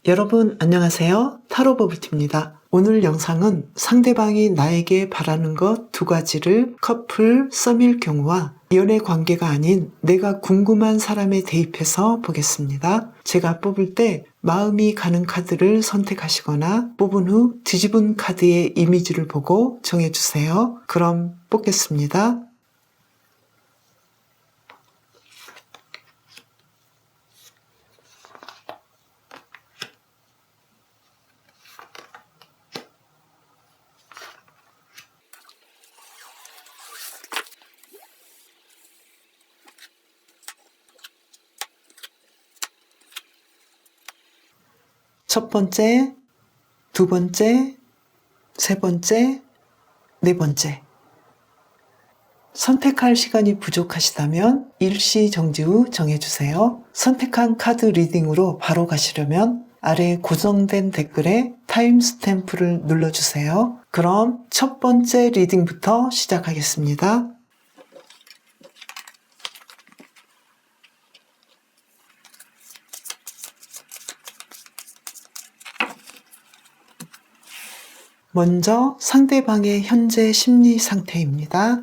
여러분 안녕하세요. 타로 버블티입니다. 오늘 영상은 상대방이 나에게 바라는 것 두 가지를 커플, 썸일 경우와 연애 관계가 아닌 내가 궁금한 사람에 대입해서 보겠습니다. 제가 뽑을 때 마음이 가는 카드를 선택하시거나 뽑은 후 뒤집은 카드의 이미지를 보고 정해주세요. 그럼 뽑겠습니다. 첫 번째, 두 번째, 세 번째, 네 번째. 선택할 시간이 부족하시다면 일시정지 후 정해주세요. 선택한 카드 리딩으로 바로 가시려면 아래 고정된 댓글에 타임스탬프를 눌러주세요. 그럼 첫 번째 리딩부터 시작하겠습니다. 먼저 상대방의 현재 심리 상태입니다.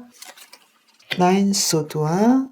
나인 소드와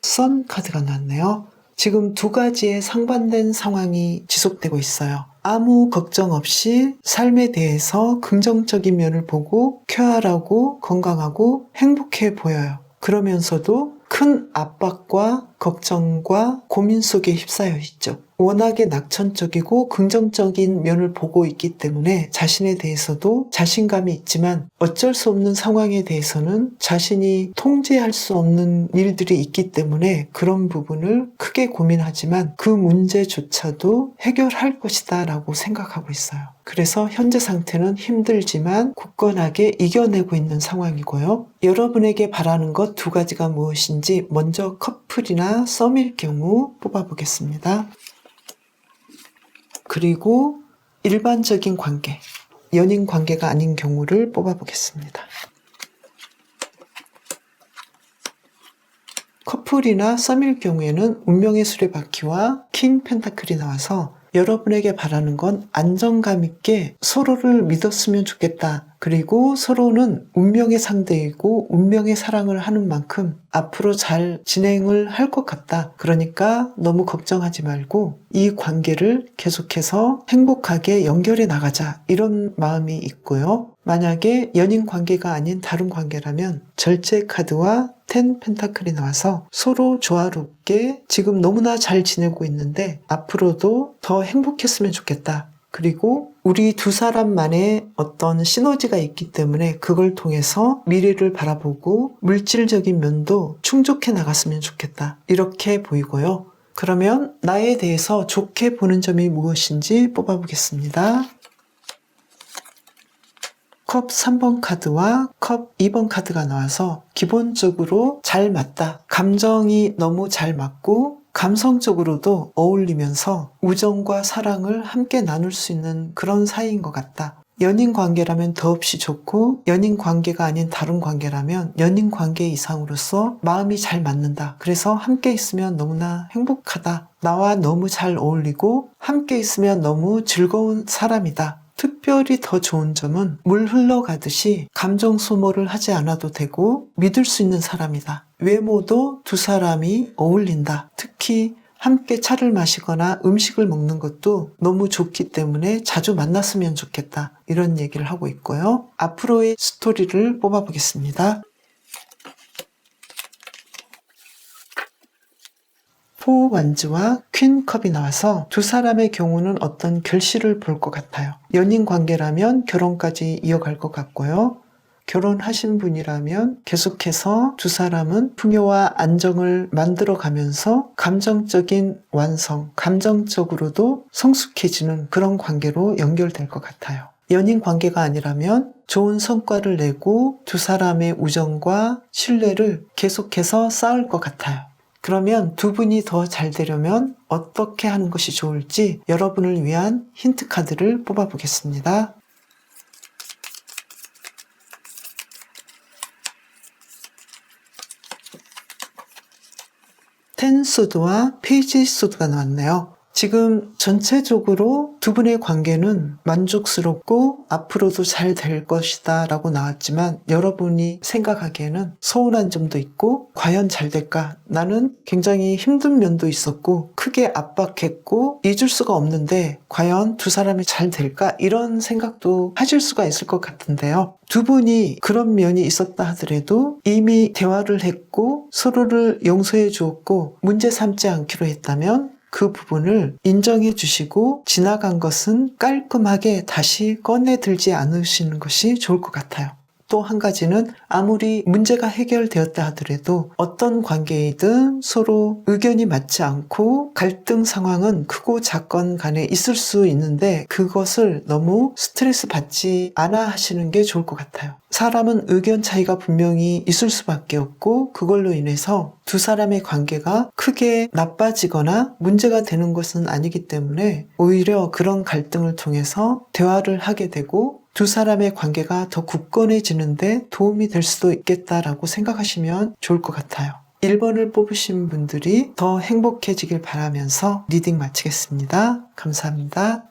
선 카드가 나왔네요. 지금 두 가지의 상반된 상황이 지속되고 있어요. 아무 걱정 없이 삶에 대해서 긍정적인 면을 보고 쾌활하고 건강하고 행복해 보여요. 그러면서도 큰 압박과 걱정과 고민 속에 휩싸여 있죠. 워낙에 낙천적이고 긍정적인 면을 보고 있기 때문에 자신에 대해서도 자신감이 있지만 어쩔 수 없는 상황에 대해서는 자신이 통제할 수 없는 일들이 있기 때문에 그런 부분을 크게 고민하지만 그 문제조차도 해결할 것이다 라고 생각하고 있어요. 그래서 현재 상태는 힘들지만 굳건하게 이겨내고 있는 상황이고요. 여러분에게 바라는 것 두 가지가 무엇인지 먼저 커플이나 썸일 경우 뽑아보겠습니다. 그리고 일반적인 관계, 연인 관계가 아닌 경우를 뽑아보겠습니다. 커플이나 썸일 경우에는 운명의 수레바퀴와 킹 펜타클이 나와서 여러분에게 바라는 건 안정감 있게 서로를 믿었으면 좋겠다. 그리고 서로는 운명의 상대이고 운명의 사랑을 하는 만큼 앞으로 잘 진행을 할 것 같다. 그러니까 너무 걱정하지 말고 이 관계를 계속해서 행복하게 연결해 나가자. 이런 마음이 있고요. 만약에 연인 관계가 아닌 다른 관계라면 절제 카드와 10 펜타클이 나와서 서로 조화롭게 지금 너무나 잘 지내고 있는데 앞으로도 더 행복했으면 좋겠다. 그리고 우리 두 사람만의 어떤 시너지가 있기 때문에 그걸 통해서 미래를 바라보고 물질적인 면도 충족해 나갔으면 좋겠다. 이렇게 보이고요. 그러면 나에 대해서 좋게 보는 점이 무엇인지 뽑아보겠습니다. 컵 3번 카드와 컵 2번 카드가 나와서 기본적으로 잘 맞다. 감정이 너무 잘 맞고 감성적으로도 어울리면서 우정과 사랑을 함께 나눌 수 있는 그런 사이인 것 같다. 연인 관계라면 더없이 좋고 연인 관계가 아닌 다른 관계라면 연인 관계 이상으로서 마음이 잘 맞는다. 그래서 함께 있으면 너무나 행복하다. 나와 너무 잘 어울리고 함께 있으면 너무 즐거운 사람이다. 특별히 더 좋은 점은 물 흘러가듯이 감정 소모를 하지 않아도 되고 믿을 수 있는 사람이다. 외모도 두 사람이 어울린다. 특히 함께 차를 마시거나 음식을 먹는 것도 너무 좋기 때문에 자주 만났으면 좋겠다. 이런 얘기를 하고 있고요. 앞으로의 스토리를 뽑아보겠습니다. 포 완즈와 퀸 컵이 나와서 두 사람의 경우는 어떤 결실을 볼 것 같아요. 연인 관계라면 결혼까지 이어갈 것 같고요. 결혼하신 분이라면 계속해서 두 사람은 풍요와 안정을 만들어가면서 감정적인 완성, 감정적으로도 성숙해지는 그런 관계로 연결될 것 같아요. 연인 관계가 아니라면 좋은 성과를 내고 두 사람의 우정과 신뢰를 계속해서 쌓을 것 같아요. 그러면 두 분이 더 잘 되려면 어떻게 하는 것이 좋을지 여러분을 위한 힌트 카드를 뽑아보겠습니다. 텐 소드와 페이지 소드가 나왔네요. 지금 전체적으로 두 분의 관계는 만족스럽고 앞으로도 잘 될 것이다 라고 나왔지만 여러분이 생각하기에는 서운한 점도 있고 과연 잘 될까? 나는 굉장히 힘든 면도 있었고 크게 압박했고 잊을 수가 없는데 과연 두 사람이 잘 될까? 이런 생각도 하실 수가 있을 것 같은데요. 두 분이 그런 면이 있었다 하더라도 이미 대화를 했고 서로를 용서해 주었고 문제 삼지 않기로 했다면 그 부분을 인정해 주시고 지나간 것은 깔끔하게 다시 꺼내들지 않으시는 것이 좋을 것 같아요. 또 한 가지는 아무리 문제가 해결되었다 하더라도 어떤 관계이든 서로 의견이 맞지 않고 갈등 상황은 크고 작건 간에 있을 수 있는데 그것을 너무 스트레스 받지 않아 하시는 게 좋을 것 같아요. 사람은 의견 차이가 분명히 있을 수밖에 없고 그걸로 인해서 두 사람의 관계가 크게 나빠지거나 문제가 되는 것은 아니기 때문에 오히려 그런 갈등을 통해서 대화를 하게 되고 두 사람의 관계가 더 굳건해지는데 도움이 될 수도 있겠다라고 생각하시면 좋을 것 같아요. 1번을 뽑으신 분들이 더 행복해지길 바라면서 리딩 마치겠습니다. 감사합니다.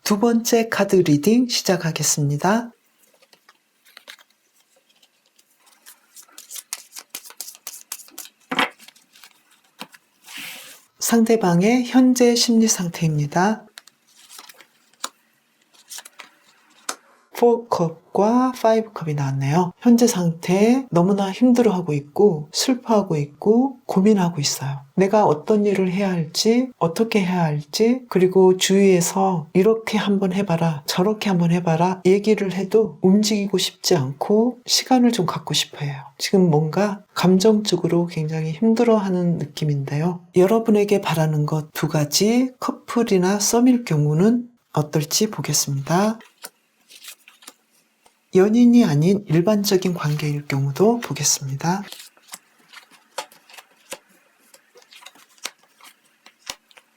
두 번째 카드 리딩 시작하겠습니다. 상대방의 현재 심리 상태입니다. 4컵과 5컵이 나왔네요. 현재 상태에 너무나 힘들어하고 있고 슬퍼하고 있고 고민하고 있어요. 내가 어떤 일을 해야 할지 어떻게 해야 할지 그리고 주위에서 이렇게 한번 해봐라 저렇게 한번 해봐라 얘기를 해도 움직이고 싶지 않고 시간을 좀 갖고 싶어요. 지금 뭔가 감정적으로 굉장히 힘들어하는 느낌인데요. 여러분에게 바라는 것 두 가지 커플이나 썸일 경우는 어떨지 보겠습니다. 연인이 아닌 일반적인 관계일 경우도 보겠습니다.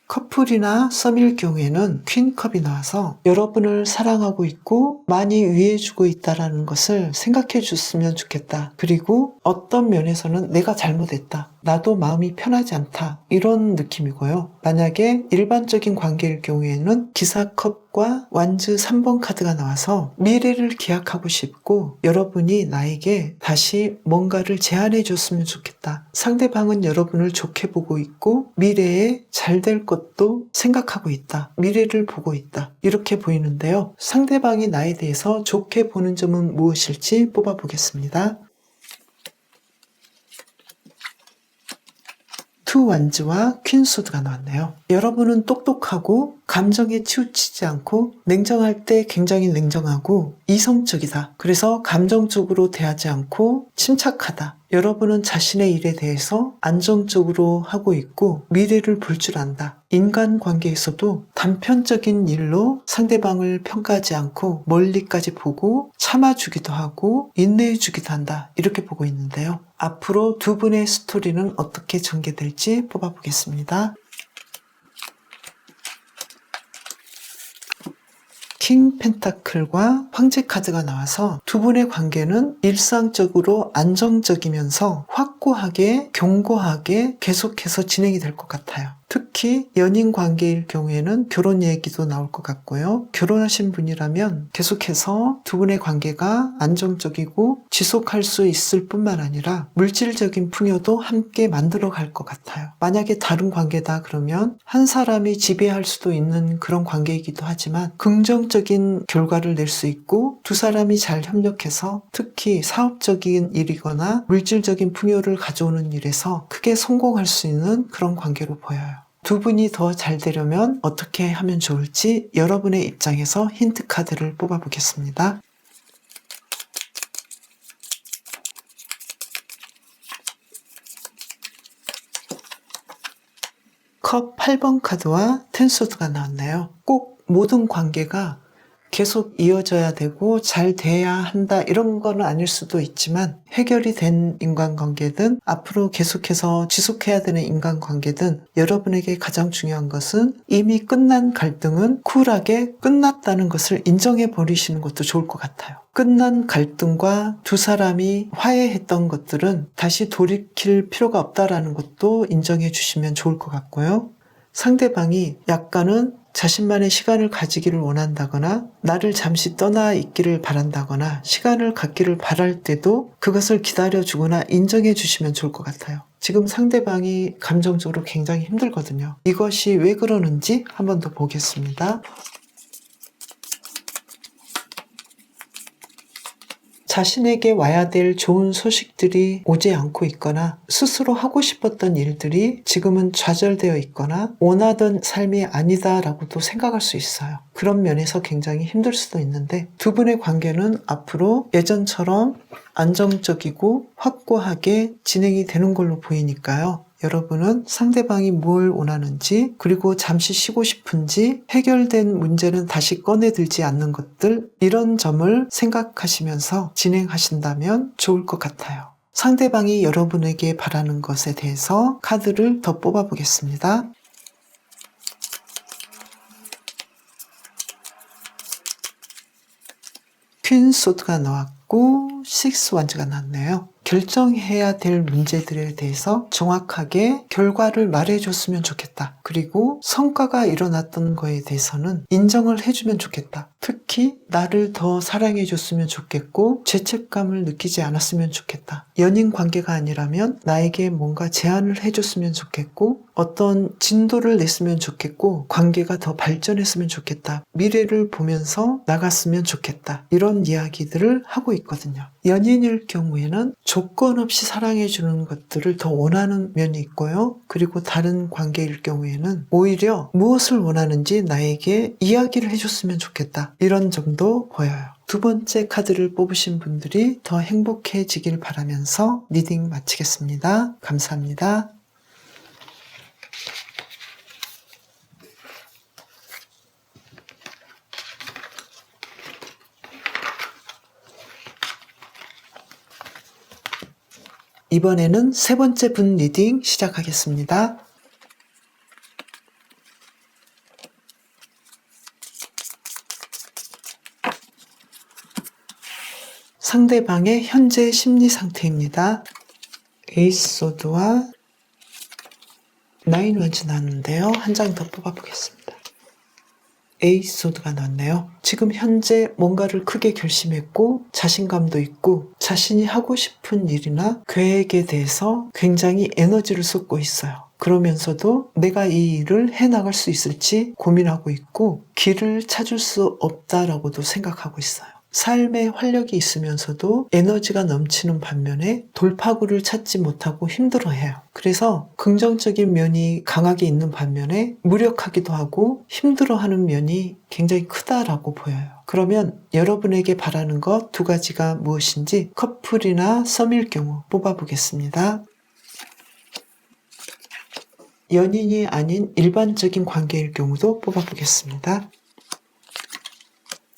커플이나 썸일 경우에는 퀸컵이 나와서 여러분을 사랑하고 있고 많이 위해주고 있다는 것을 생각해 줬으면 좋겠다. 그리고 어떤 면에서는 내가 잘못했다. 나도 마음이 편하지 않다. 이런 느낌이고요. 만약에 일반적인 관계일 경우에는 기사컵과 완즈 3번 카드가 나와서 미래를 기약하고 싶고 여러분이 나에게 다시 뭔가를 제안해 줬으면 좋겠다. 상대방은 여러분을 좋게 보고 있고 미래에 잘 될 것도 생각하고 있다. 미래를 보고 있다. 이렇게 보이는데요. 상대방이 나에 대해서 좋게 보는 점은 무엇일지 뽑아보겠습니다. 투 완즈와 퀸 소드가 나왔네요. 여러분은 똑똑하고 감정에 치우치지 않고 냉정할 때 굉장히 냉정하고 이성적이다. 그래서 감정적으로 대하지 않고 침착하다. 여러분은 자신의 일에 대해서 안정적으로 하고 있고 미래를 볼 줄 안다. 인간관계에서도 단편적인 일로 상대방을 평가하지 않고 멀리까지 보고 참아주기도 하고 인내해주기도 한다. 이렇게 보고 있는데요. 앞으로 두 분의 스토리는 어떻게 전개될지 뽑아보겠습니다. 킹 펜타클과 황제 카드가 나와서 두 분의 관계는 일상적으로 안정적이면서 확고하게 견고하게 계속해서 진행이 될 것 같아요. 특히 연인 관계일 경우에는 결혼 얘기도 나올 것 같고요. 결혼하신 분이라면 계속해서 두 분의 관계가 안정적이고 지속할 수 있을 뿐만 아니라 물질적인 풍요도 함께 만들어 갈 것 같아요. 만약에 다른 관계다 그러면 한 사람이 지배할 수도 있는 그런 관계이기도 하지만 긍정적인 결과를 낼 수 있고 두 사람이 잘 협력해서 특히 사업적인 일이거나 물질적인 풍요를 가져오는 일에서 크게 성공할 수 있는 그런 관계로 보여요. 두 분이 더 잘 되려면 어떻게 하면 좋을지 여러분의 입장에서 힌트 카드를 뽑아보겠습니다. 컵 8번 카드와 텐소드가 나왔네요. 꼭 모든 관계가 계속 이어져야 되고 잘 돼야 한다 이런 거는 아닐 수도 있지만 해결이 된 인간관계든 앞으로 계속해서 지속해야 되는 인간관계든 여러분에게 가장 중요한 것은 이미 끝난 갈등은 쿨하게 끝났다는 것을 인정해 버리시는 것도 좋을 것 같아요. 끝난 갈등과 두 사람이 화해했던 것들은 다시 돌이킬 필요가 없다라는 것도 인정해 주시면 좋을 것 같고요. 상대방이 약간은 자신만의 시간을 가지기를 원한다거나 나를 잠시 떠나 있기를 바란다거나 시간을 갖기를 바랄 때도 그것을 기다려주거나 인정해 주시면 좋을 것 같아요. 지금 상대방이 감정적으로 굉장히 힘들거든요. 이것이 왜 그러는지 한 번 더 보겠습니다. 자신에게 와야 될 좋은 소식들이 오지 않고 있거나 스스로 하고 싶었던 일들이 지금은 좌절되어 있거나 원하던 삶이 아니다라고도 생각할 수 있어요. 그런 면에서 굉장히 힘들 수도 있는데 두 분의 관계는 앞으로 예전처럼 안정적이고 확고하게 진행이 되는 걸로 보이니까요. 여러분은 상대방이 뭘 원하는지 그리고 잠시 쉬고 싶은지 해결된 문제는 다시 꺼내들지 않는 것들 이런 점을 생각하시면서 진행하신다면 좋을 것 같아요. 상대방이 여러분에게 바라는 것에 대해서 카드를 더 뽑아보겠습니다. 퀸 소드가 나왔고 식스 완즈가 나왔네요. 결정해야 될 문제들에 대해서 정확하게 결과를 말해줬으면 좋겠다. 그리고 성과가 일어났던 거에 대해서는 인정을 해주면 좋겠다. 특히 나를 더 사랑해줬으면 좋겠고 죄책감을 느끼지 않았으면 좋겠다. 연인 관계가 아니라면 나에게 뭔가 제안을 해줬으면 좋겠고 어떤 진도를 냈으면 좋겠고 관계가 더 발전했으면 좋겠다. 미래를 보면서 나갔으면 좋겠다. 이런 이야기들을 하고 있거든요. 연인일 경우에는 조건 없이 사랑해주는 것들을 더 원하는 면이 있고요. 그리고 다른 관계일 경우에는 오히려 무엇을 원하는지 나에게 이야기를 해줬으면 좋겠다. 이런 점도 보여요. 두 번째 카드를 뽑으신 분들이 더 행복해지길 바라면서 리딩 마치겠습니다. 감사합니다. 이번에는 세 번째 분 리딩 시작하겠습니다. 상대방의 현재 심리 상태입니다. 에이스 소드와 나인 원즈 나왔는데요. 한 장 더 뽑아보겠습니다. 에이스 소드가 나왔네요. 지금 현재 뭔가를 크게 결심했고 자신감도 있고 자신이 하고 싶은 일이나 계획에 대해서 굉장히 에너지를 쏟고 있어요. 그러면서도 내가 이 일을 해나갈 수 있을지 고민하고 있고 길을 찾을 수 없다라고도 생각하고 있어요. 삶에 활력이 있으면서도 에너지가 넘치는 반면에 돌파구를 찾지 못하고 힘들어해요. 그래서 긍정적인 면이 강하게 있는 반면에 무력하기도 하고 힘들어하는 면이 굉장히 크다라고 보여요. 그러면 여러분에게 바라는 것 두 가지가 무엇인지 커플이나 썸일 경우 뽑아보겠습니다. 연인이 아닌 일반적인 관계일 경우도 뽑아보겠습니다.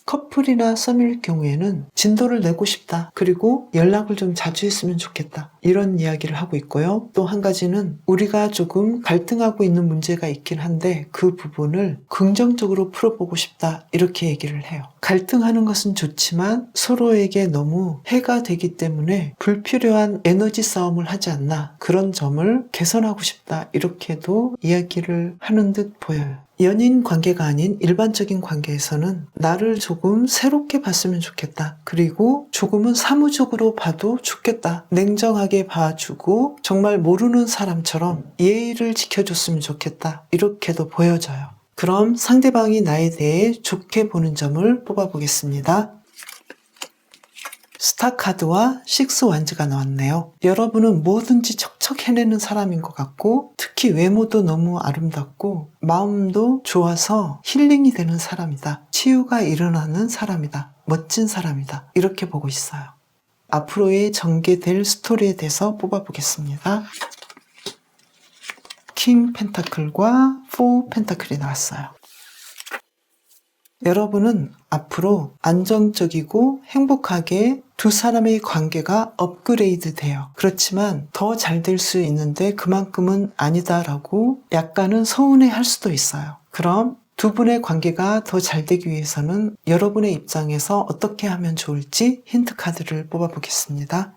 커플이나 썸일 경우에는 진도를 내고 싶다. 그리고 연락을 좀 자주 했으면 좋겠다. 이런 이야기를 하고 있고요. 또 한 가지는 우리가 조금 갈등하고 있는 문제가 있긴 한데 그 부분을 긍정적으로 풀어보고 싶다. 이렇게 얘기를 해요. 갈등하는 것은 좋지만 서로에게 너무 해가 되기 때문에 불필요한 에너지 싸움을 하지 않나. 그런 점을 개선하고 싶다. 이렇게도 이야기를 하는 듯 보여요. 연인 관계가 아닌 일반적인 관계에서는 나를 조금 새롭게 봤으면 좋겠다. 그리고 조금은 사무적으로 봐도 좋겠다. 냉정하게 봐주고 정말 모르는 사람처럼 예의를 지켜줬으면 좋겠다. 이렇게도 보여져요. 그럼 상대방이 나에 대해 좋게 보는 점을 뽑아보겠습니다. 스타 카드와 식스 완즈가 나왔네요. 여러분은 뭐든지 척척 해내는 사람인 것 같고 특히 외모도 너무 아름답고 마음도 좋아서 힐링이 되는 사람이다. 치유가 일어나는 사람이다. 멋진 사람이다. 이렇게 보고 있어요. 앞으로의 전개될 스토리에 대해서 뽑아보겠습니다. 킹 펜타클과 포 펜타클이 나왔어요. 여러분은 앞으로 안정적이고 행복하게 두 사람의 관계가 업그레이드 돼요. 그렇지만 더 잘 될 수 있는데 그만큼은 아니다라고 약간은 서운해할 수도 있어요. 그럼 두 분의 관계가 더 잘 되기 위해서는 여러분의 입장에서 어떻게 하면 좋을지 힌트 카드를 뽑아보겠습니다.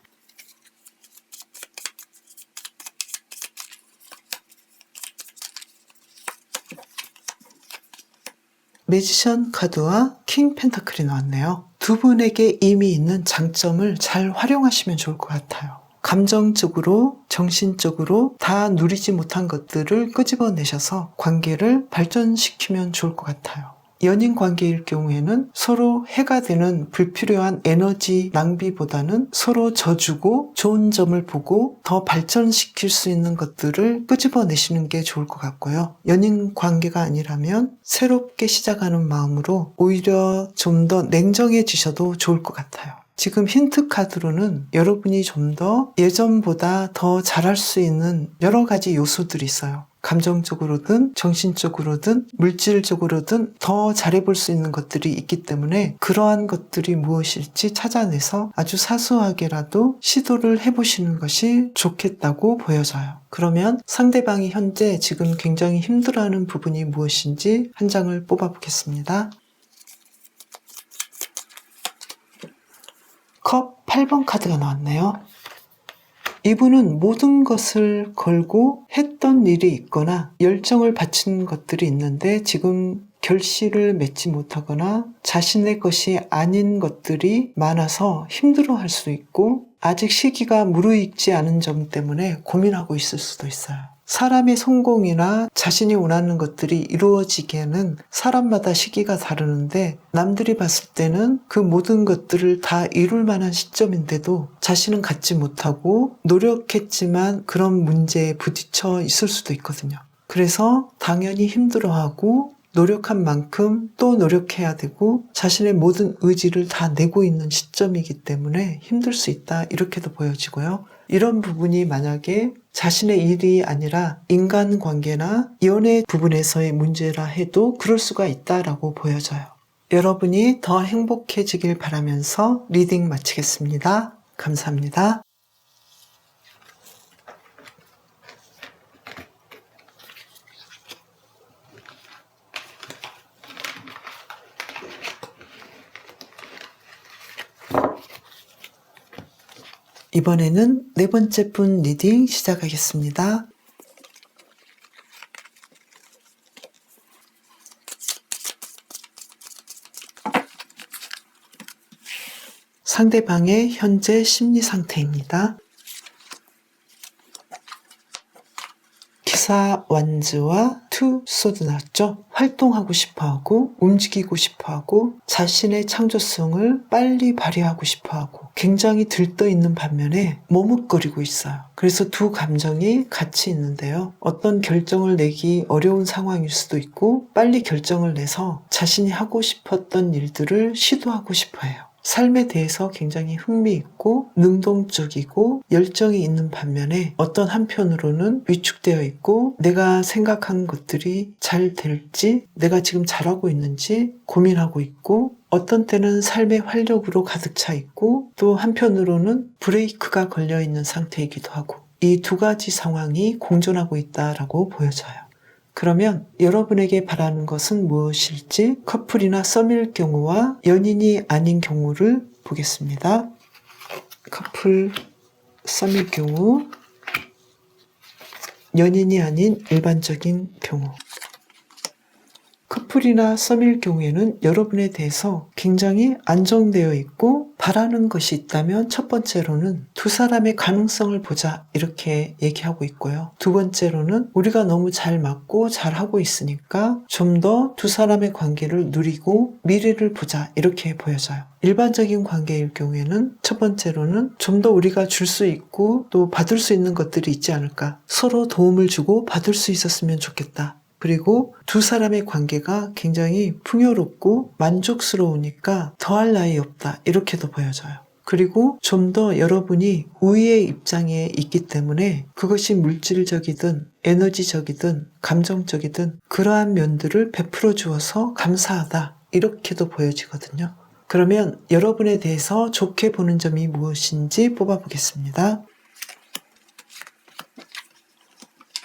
매지션 카드와 킹 펜타클이 나왔네요. 두 분에게 이미 있는 장점을 잘 활용하시면 좋을 것 같아요. 감정적으로, 정신적으로 다 누리지 못한 것들을 끄집어내셔서 관계를 발전시키면 좋을 것 같아요. 연인 관계일 경우에는 서로 해가 되는 불필요한 에너지 낭비보다는 서로 져주고 좋은 점을 보고 더 발전시킬 수 있는 것들을 끄집어내시는 게 좋을 것 같고요. 연인 관계가 아니라면 새롭게 시작하는 마음으로 오히려 좀 더 냉정해지셔도 좋을 것 같아요. 지금 힌트 카드로는 여러분이 좀 더 예전보다 더 잘할 수 있는 여러 가지 요소들이 있어요. 감정적으로든 정신적으로든 물질적으로든 더 잘해볼 수 있는 것들이 있기 때문에 그러한 것들이 무엇일지 찾아내서 아주 사소하게라도 시도를 해보시는 것이 좋겠다고 보여져요. 그러면 상대방이 현재 지금 굉장히 힘들어하는 부분이 무엇인지 한 장을 뽑아보겠습니다. 컵 8번 카드가 나왔네요. 이분은 모든 것을 걸고 했던 일이 있거나 열정을 바친 것들이 있는데 지금 결실을 맺지 못하거나 자신의 것이 아닌 것들이 많아서 힘들어할 수 있고 아직 시기가 무르익지 않은 점 때문에 고민하고 있을 수도 있어요. 사람의 성공이나 자신이 원하는 것들이 이루어지기에는 사람마다 시기가 다르는데 남들이 봤을 때는 그 모든 것들을 다 이룰 만한 시점인데도 자신은 갖지 못하고 노력했지만 그런 문제에 부딪혀 있을 수도 있거든요. 그래서 당연히 힘들어하고 노력한 만큼 또 노력해야 되고 자신의 모든 의지를 다 내고 있는 시점이기 때문에 힘들 수 있다 이렇게도 보여지고요. 이런 부분이 만약에 자신의 일이 아니라 인간관계나 연애 부분에서의 문제라 해도 그럴 수가 있다라고 보여져요. 여러분이 더 행복해지길 바라면서 리딩 마치겠습니다. 감사합니다. 이번에는 네 번째 분 리딩 시작하겠습니다. 상대방의 현재 심리 상태입니다. 기사 완즈와 투 소드 나왔죠? 활동하고 싶어하고 움직이고 싶어하고 자신의 창조성을 빨리 발휘하고 싶어하고 굉장히 들떠있는 반면에 머뭇거리고 있어요. 그래서 두 감정이 같이 있는데요. 어떤 결정을 내기 어려운 상황일 수도 있고 빨리 결정을 내서 자신이 하고 싶었던 일들을 시도하고 싶어해요. 삶에 대해서 굉장히 흥미있고 능동적이고 열정이 있는 반면에 어떤 한편으로는 위축되어 있고 내가 생각한 것들이 잘 될지 내가 지금 잘하고 있는지 고민하고 있고 어떤 때는 삶의 활력으로 가득 차 있고 또 한편으로는 브레이크가 걸려 있는 상태이기도 하고 이 두 가지 상황이 공존하고 있다라고 보여져요. 그러면 여러분에게 바라는 것은 무엇일지 커플이나 썸일 경우와 연인이 아닌 경우를 보겠습니다. 커플, 썸일 경우, 연인이 아닌 일반적인 경우. 커플이나 썸일 경우에는 여러분에 대해서 굉장히 안정되어 있고 바라는 것이 있다면 첫 번째로는 두 사람의 가능성을 보자 이렇게 얘기하고 있고요. 두 번째로는 우리가 너무 잘 맞고 잘하고 있으니까 좀 더 두 사람의 관계를 누리고 미래를 보자 이렇게 보여져요. 일반적인 관계일 경우에는 첫 번째로는 좀 더 우리가 줄 수 있고 또 받을 수 있는 것들이 있지 않을까. 서로 도움을 주고 받을 수 있었으면 좋겠다. 그리고 두 사람의 관계가 굉장히 풍요롭고 만족스러우니까 더할 나위 없다 이렇게도 보여져요. 그리고 좀 더 여러분이 우위의 입장에 있기 때문에 그것이 물질적이든 에너지적이든 감정적이든 그러한 면들을 베풀어 주어서 감사하다 이렇게도 보여지거든요. 그러면 여러분에 대해서 좋게 보는 점이 무엇인지 뽑아보겠습니다.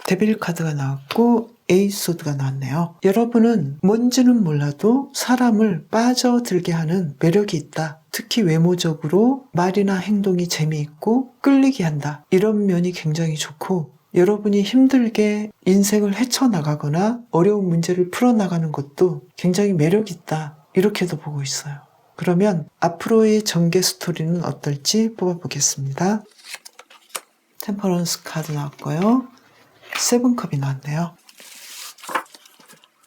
데빌 카드가 나왔고 에이스 소드가 나왔네요. 여러분은 뭔지는 몰라도 사람을 빠져들게 하는 매력이 있다. 특히 외모적으로 말이나 행동이 재미있고 끌리게 한다. 이런 면이 굉장히 좋고, 여러분이 힘들게 인생을 헤쳐나가거나 어려운 문제를 풀어나가는 것도 굉장히 매력있다. 이렇게도 보고 있어요. 그러면 앞으로의 전개 스토리는 어떨지 뽑아보겠습니다. 템퍼런스 카드 나왔고요. 세븐컵이 나왔네요.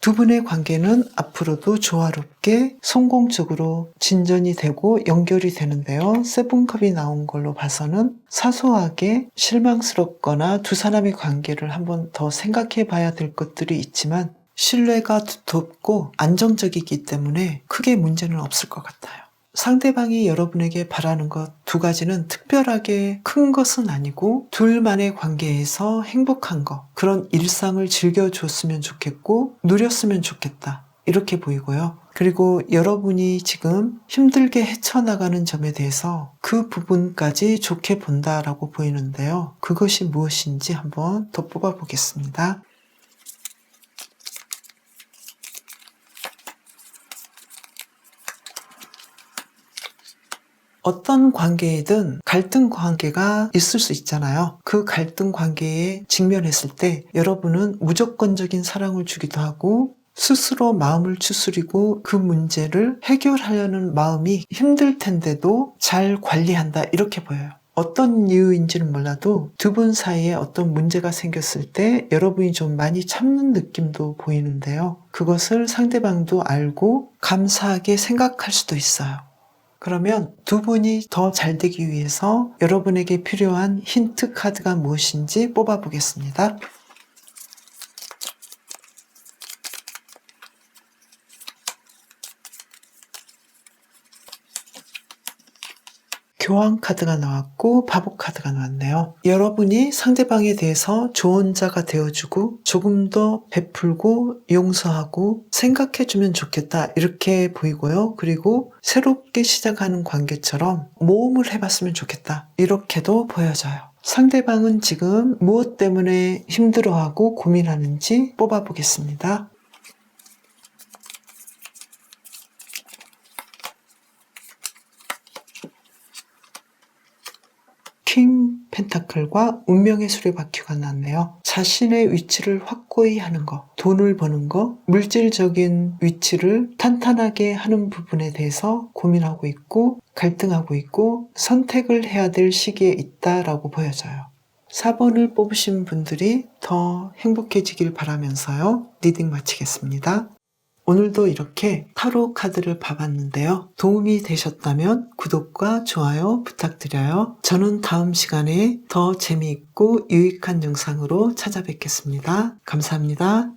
두 분의 관계는 앞으로도 조화롭게 성공적으로 진전이 되고 연결이 되는데요. 세븐컵이 나온 걸로 봐서는 사소하게 실망스럽거나 두 사람의 관계를 한번 더 생각해 봐야 될 것들이 있지만 신뢰가 두텁고 안정적이기 때문에 크게 문제는 없을 것 같아요. 상대방이 여러분에게 바라는 것 두 가지는 특별하게 큰 것은 아니고 둘만의 관계에서 행복한 것, 그런 일상을 즐겨줬으면 좋겠고 누렸으면 좋겠다. 이렇게 보이고요. 그리고 여러분이 지금 힘들게 헤쳐나가는 점에 대해서 그 부분까지 좋게 본다라고 보이는데요. 그것이 무엇인지 한번 더 뽑아보겠습니다. 어떤 관계이든 갈등 관계가 있을 수 있잖아요. 그 갈등 관계에 직면했을 때 여러분은 무조건적인 사랑을 주기도 하고 스스로 마음을 추스리고 그 문제를 해결하려는 마음이 힘들 텐데도 잘 관리한다, 이렇게 보여요. 어떤 이유인지는 몰라도 두 분 사이에 어떤 문제가 생겼을 때 여러분이 좀 많이 참는 느낌도 보이는데요. 그것을 상대방도 알고 감사하게 생각할 수도 있어요. 그러면 두 분이 더 잘 되기 위해서 여러분에게 필요한 힌트 카드가 무엇인지 뽑아보겠습니다. 교황 카드가 나왔고 바보 카드가 나왔네요. 여러분이 상대방에 대해서 좋은 자가 되어주고 조금 더 베풀고 용서하고 생각해주면 좋겠다, 이렇게 보이고요. 그리고 새롭게 시작하는 관계처럼 모험을 해봤으면 좋겠다, 이렇게도 보여져요. 상대방은 지금 무엇 때문에 힘들어하고 고민하는지 뽑아보겠습니다. 킹 펜타클과 운명의 수레바퀴가 나왔네요. 자신의 위치를 확고히 하는 것, 돈을 버는 것, 물질적인 위치를 탄탄하게 하는 부분에 대해서 고민하고 있고 갈등하고 있고 선택을 해야 될 시기에 있다라고 보여져요. 4번을 뽑으신 분들이 더 행복해지길 바라면서요. 리딩 마치겠습니다. 오늘도 이렇게 타로 카드를 봐봤는데요. 도움이 되셨다면 구독과 좋아요 부탁드려요. 저는 다음 시간에 더 재미있고 유익한 영상으로 찾아뵙겠습니다. 감사합니다.